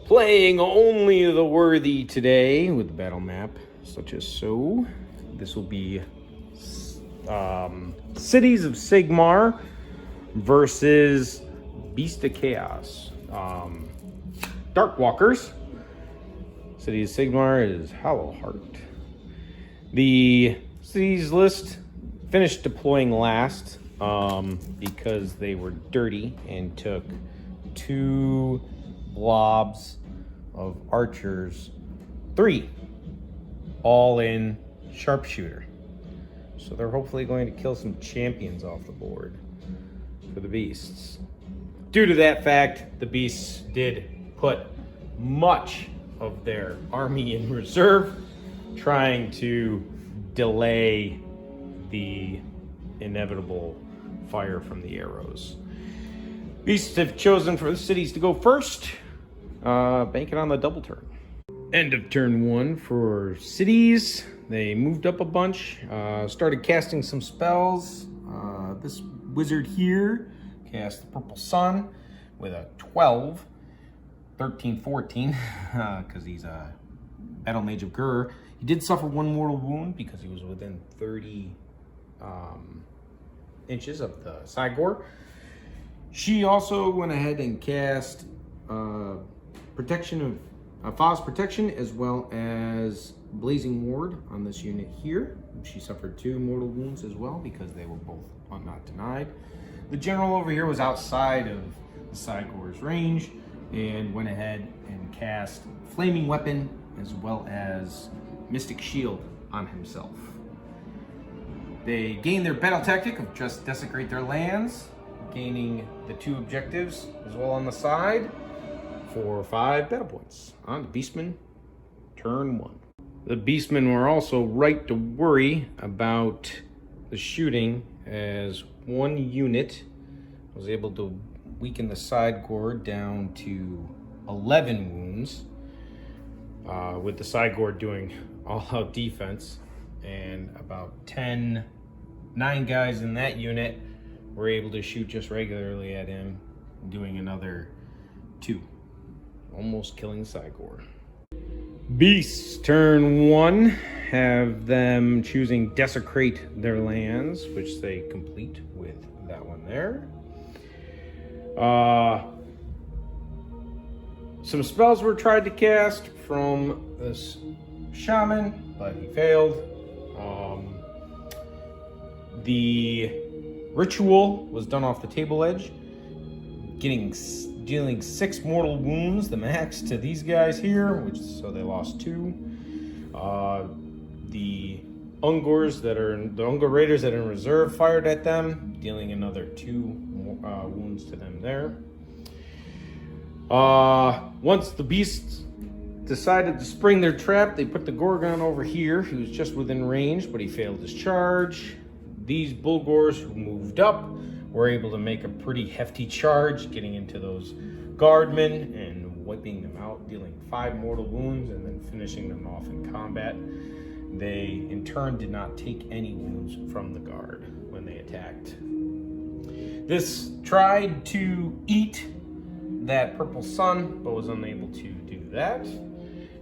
Playing only the worthy today with the battle map, such as so. This will be Cities of Sigmar versus Beast of Chaos. Darkwalkers. Cities of Sigmar is Hollowheart. The cities list finished deploying last because they were dirty and took 2 blobs of archers, 3 all in sharpshooter. So they're hopefully going to kill some champions off the board for the beasts. Due to that fact, the beasts did put much of their army in reserve, trying to delay the inevitable fire from the arrows. Beasts have chosen for the cities to go first, banking on the double turn. End of turn 1 for cities. They moved up a bunch, started casting some spells. This wizard here cast the Purple Sun with a 12, 13, 14, because he's a Battle Mage of Gur. He did suffer 1 mortal wound because he was within 30 inches of the Sigor. She also went ahead and cast protection of Faw's protection, as well as Blazing Ward on this unit here. She suffered 2 mortal wounds as well because they were both not denied. The general over here was outside of the Sigor's range and went ahead and cast Flaming Weapon as well as Mystic Shield on himself. They gained their battle tactic of just desecrate their lands, gaining the 2 objectives as well on the side for 5 battle points. On to Beastmen, turn 1. The Beastmen were also right to worry about the shooting, as 1 unit was able to weaken the side gourd down to 11 wounds, with the side gourd doing all-out defense, and about 9 guys in that unit were able to shoot just regularly at him, doing another 2, almost killing Sigor. Beasts, turn 1, have them choosing Desecrate their lands, which they complete with that one there. Some spells were tried to cast from this shaman, but he failed. The ritual was done off the table edge, dealing 6 mortal wounds, the max, to these guys here, so they lost 2. The Ungur Raiders that are in reserve fired at them, dealing another 2 wounds to them there. Once the beasts decided to spring their trap, they put the Gorgon over here. He was just within range, but he failed his charge. These Bulgors who moved up were able to make a pretty hefty charge, getting into those guardmen and wiping them out, dealing 5 mortal wounds and then finishing them off in combat. They, in turn, did not take any wounds from the guard when they attacked. This tried to eat that Purple Sun, but was unable to do that.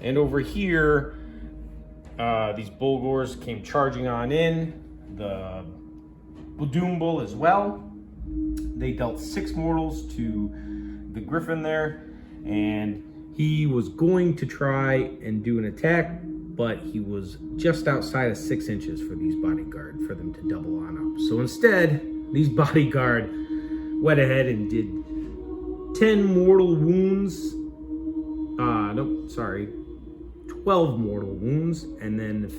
And over here, these Bulgors came charging on in. The Doombull as well. They dealt 6 mortals to the Griffin there, and he was going to try and do an attack, but he was just outside of 6 inches for these bodyguard for them to double on up. So instead, these bodyguard went ahead and did 10 mortal wounds. 12 mortal wounds, and then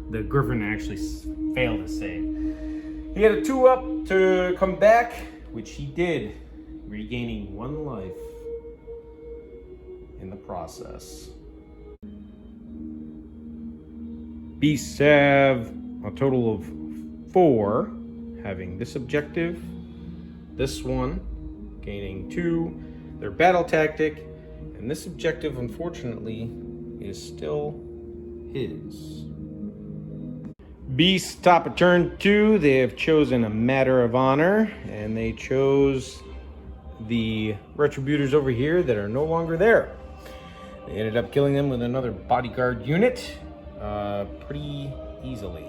the Griffin actually failed to save. He had a 2-up to come back, which he did, regaining 1 life in the process. Beasts have a total of 4, having this objective, this one, gaining 2, their battle tactic, and this objective, unfortunately, is still his. Beast, top of turn 2, they have chosen a Matter of Honor, and they chose the Retributors over here that are no longer there. They ended up killing them with another bodyguard unit pretty easily.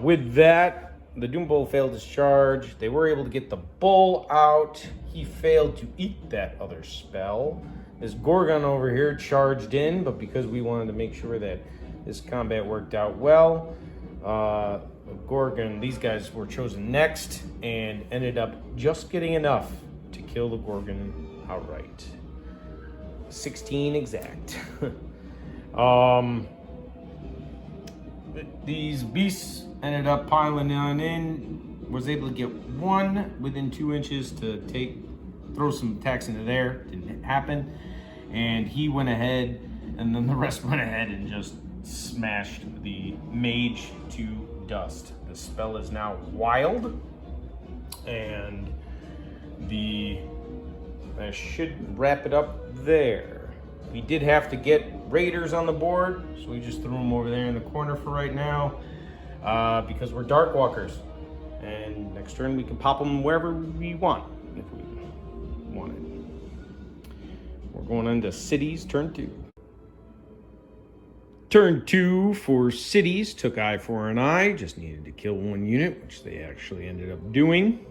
With that, the Doom Bull failed his charge. They were able to get the Bull out. He failed to eat that other spell. This Gorgon over here charged in, but because we wanted to make sure that this combat worked out well, Gorgon, these guys were chosen next and ended up just getting enough to kill the Gorgon outright. 16 exact. These beasts ended up piling on in, was able to get one within 2 inches to throw some attacks into there. Didn't happen. And he went ahead, and then the rest went ahead and just smashed the mage to dust. The spell is now wild, and I should wrap it up there. We did have to get raiders on the board, so we just threw them over there in the corner for right now, because we're dark walkers, and next turn we can pop them wherever we want if we want it. We're going into cities, turn 2. Turn 2 for cities, took eye for an eye, just needed to kill one unit, which they actually ended up doing.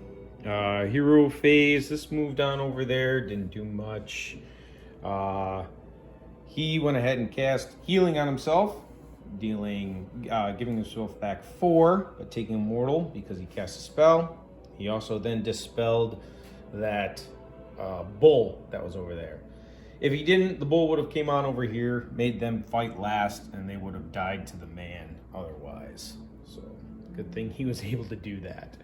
Hero phase, this moved on over there, didn't do much. He went ahead and cast healing on himself, giving himself back 4, but taking immortal because he cast a spell. He also then dispelled that bull that was over there. If he didn't, the bull would have came on over here, made them fight last, and they would have died to the man otherwise. So, good thing he was able to do that.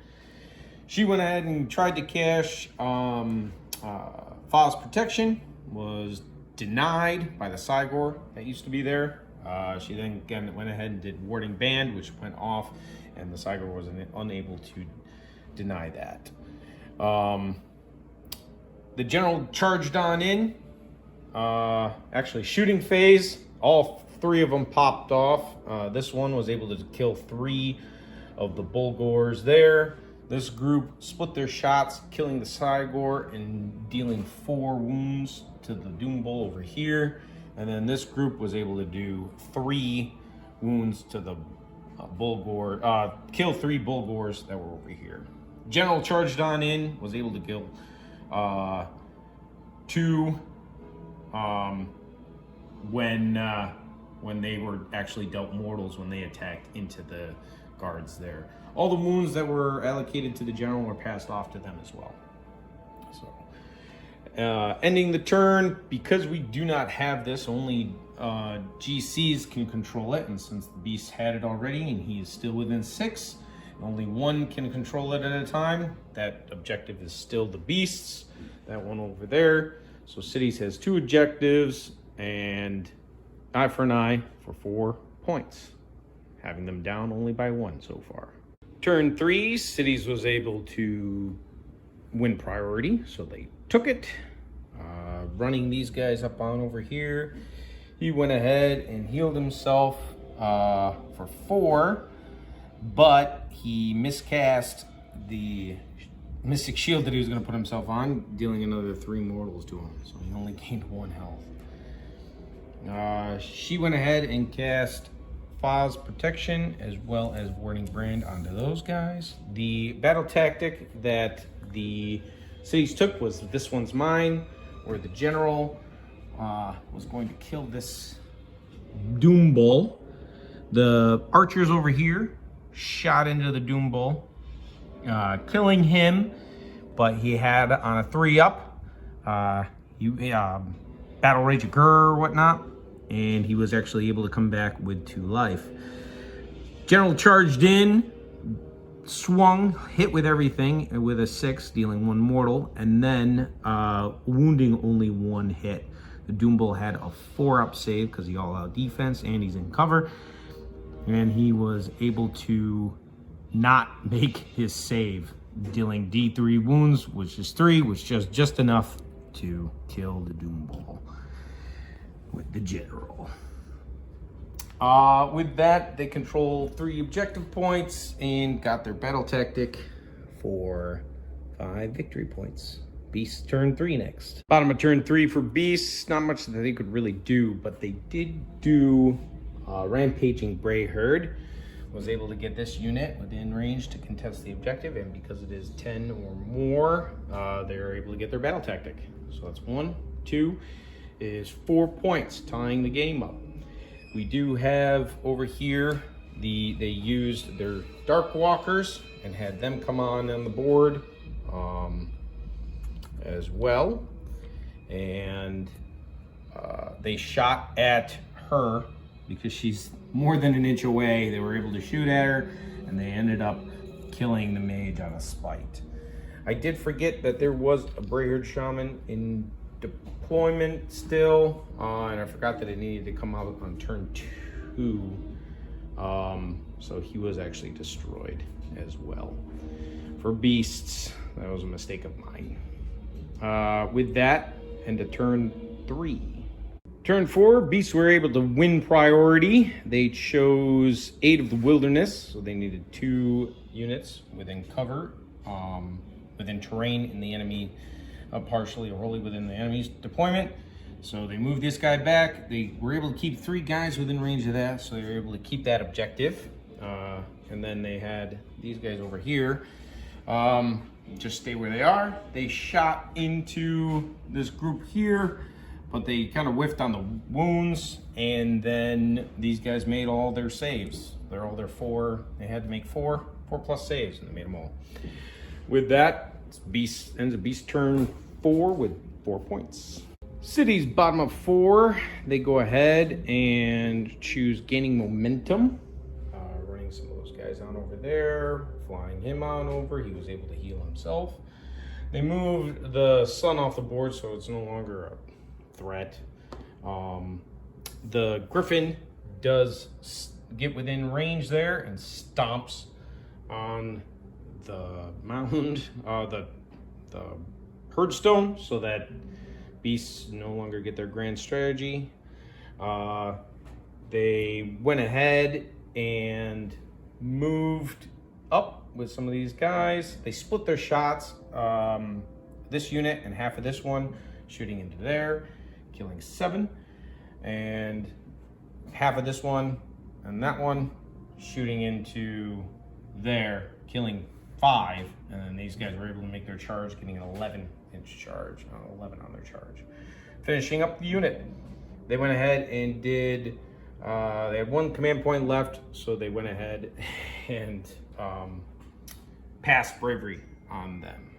She went ahead and tried to cash Faw's protection, was denied by the Cygor that used to be there. She then again went ahead and did Warding Band, which went off, and the Cygor was unable to deny that. The general charged on in. Actually, shooting phase, all 3 of them popped off. This one was able to kill 3 of the Bulgors there. This group split their shots, killing the Cygor and dealing 4 wounds to the Doom Bull over here. And then this group was able to do 3 wounds to the Bulgor, kill 3 Bulgors that were over here. General charged on in, was able to kill 2 when they were actually dealt mortals when they attacked into the guards there. All the wounds that were allocated to the general were passed off to them as well. So, ending the turn, because we do not have this, only GCs can control it, and since the beast had it already and he is still within 6, only one can control it at a time. That objective is still the beasts, that one over there. So cities has 2 objectives, and eye for an eye for 4 points, having them down only by 1 so far. Turn 3, cities was able to win priority, so they took it. Running these guys up on over here, he went ahead and healed himself for 4, but he miscast the Mystic Shield that he was going to put himself on, dealing another 3 mortals to him, so he only gained 1 health. She went ahead and cast Faw's protection as well as Warding Brand onto those guys. The battle tactic that the cities took was this one's mine, where the general was going to kill this Doom Bull. The archers over here shot into the Doom Bull, killing him, but he had on a 3-up, Battle Rage of Gur or whatnot, and he was actually able to come back with 2 life. General charged in, swung, hit with everything with a 6, dealing 1 mortal, and then wounding only 1 hit. The Doom Bull had a 4-up save because he all-out defense and he's in cover, and he was able to not make his save, dealing D3 wounds, which is 3, which is just enough to kill the Doom Bull with the general. With that, they controlled 3 objective points and got their battle tactic for 5 victory points. Beasts turn 3 next. Bottom of turn 3 for Beasts. Not much that they could really do, but they did do Rampaging Beastherd. Was able to get this unit within range to contest the objective, and because it is 10 or more, they're able to get their battle tactic. So that's 1, 2, is 4 points, tying the game up. We do have over here, they used their Dark Walkers and had them come on the board as well. And they shot at her because she's more than an inch away. They were able to shoot at her, and they ended up killing the mage on a spite. I did forget that there was a Beastherd Shaman in deployment still, and I forgot that it needed to come out on turn 2. So he was actually destroyed as well. For Beasts, that was a mistake of mine. With that, into turn 3. Turn 4, Beasts were able to win priority. They chose Aid of the Wilderness, so they needed 2 units within cover, within terrain in the enemy, partially or wholly within the enemy's deployment. So they moved this guy back. They were able to keep 3 guys within range of that, so they were able to keep that objective. And then they had these guys over here. Just stay where they are. They shot into this group here, but they kind of whiffed on the wounds, and then these guys made all their saves. They're all their 4. They had to make 4 plus saves, and they made them all. With that, Beast ends a Beast turn 4 with 4 points. Cities bottom of 4. They go ahead and choose Gaining Momentum. Running some of those guys on over there, flying him on over. He was able to heal himself. They moved the sun off the board, so it's no longer a threat. The Griffin does get within range there and stomps on the mound, the Herdstone, so that Beasts no longer get their grand strategy. They went ahead and moved up with some of these guys. They split their shots, this unit and half of this one, shooting into there, killing 7, and half of this one and that one shooting into there, killing 5, and then these guys were able to make their charge, getting an 11-inch charge, 11 on their charge. Finishing up the unit, they went ahead and did, they had 1 command point left, so they went ahead and passed Bravery on them.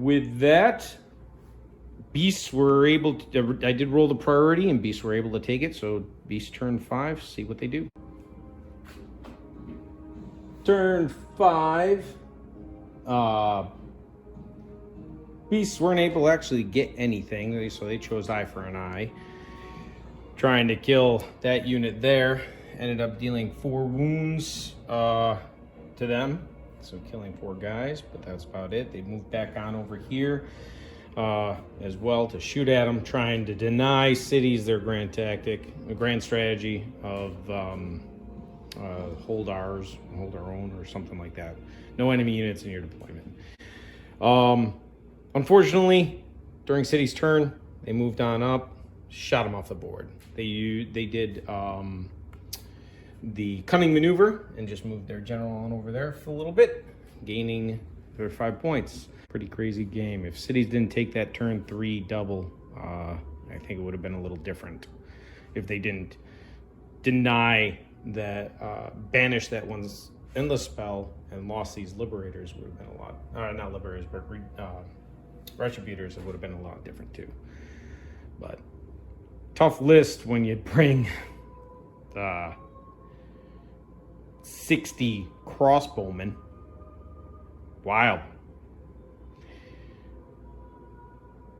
With that, Beasts were able to, I did roll the priority, and Beasts were able to take it, so Beasts turn 5, see what they do. Turn 5, Beasts weren't able to actually get anything, so they chose eye for an eye. Trying to kill that unit there, ended up dealing 4 wounds to them, so killing 4 guys, but that's about it. They moved back on over here as well to shoot at them, trying to deny cities their grand tactic, the grand strategy of hold ours, hold our own, or something like that. No enemy units in your deployment. Unfortunately, during City's turn, they moved on up, shot them off the board. They did the Cunning Maneuver and just moved their general on over there for a little bit, gaining their 5 points. Pretty crazy game. If Cities didn't take that turn 3 double, I think it would have been a little different. If they didn't deny that, banish that one's endless spell and lost these Liberators, would have been a lot, not Liberators, but Retributors, it would have been a lot different too. But tough list when you bring 60 crossbowmen. Wild.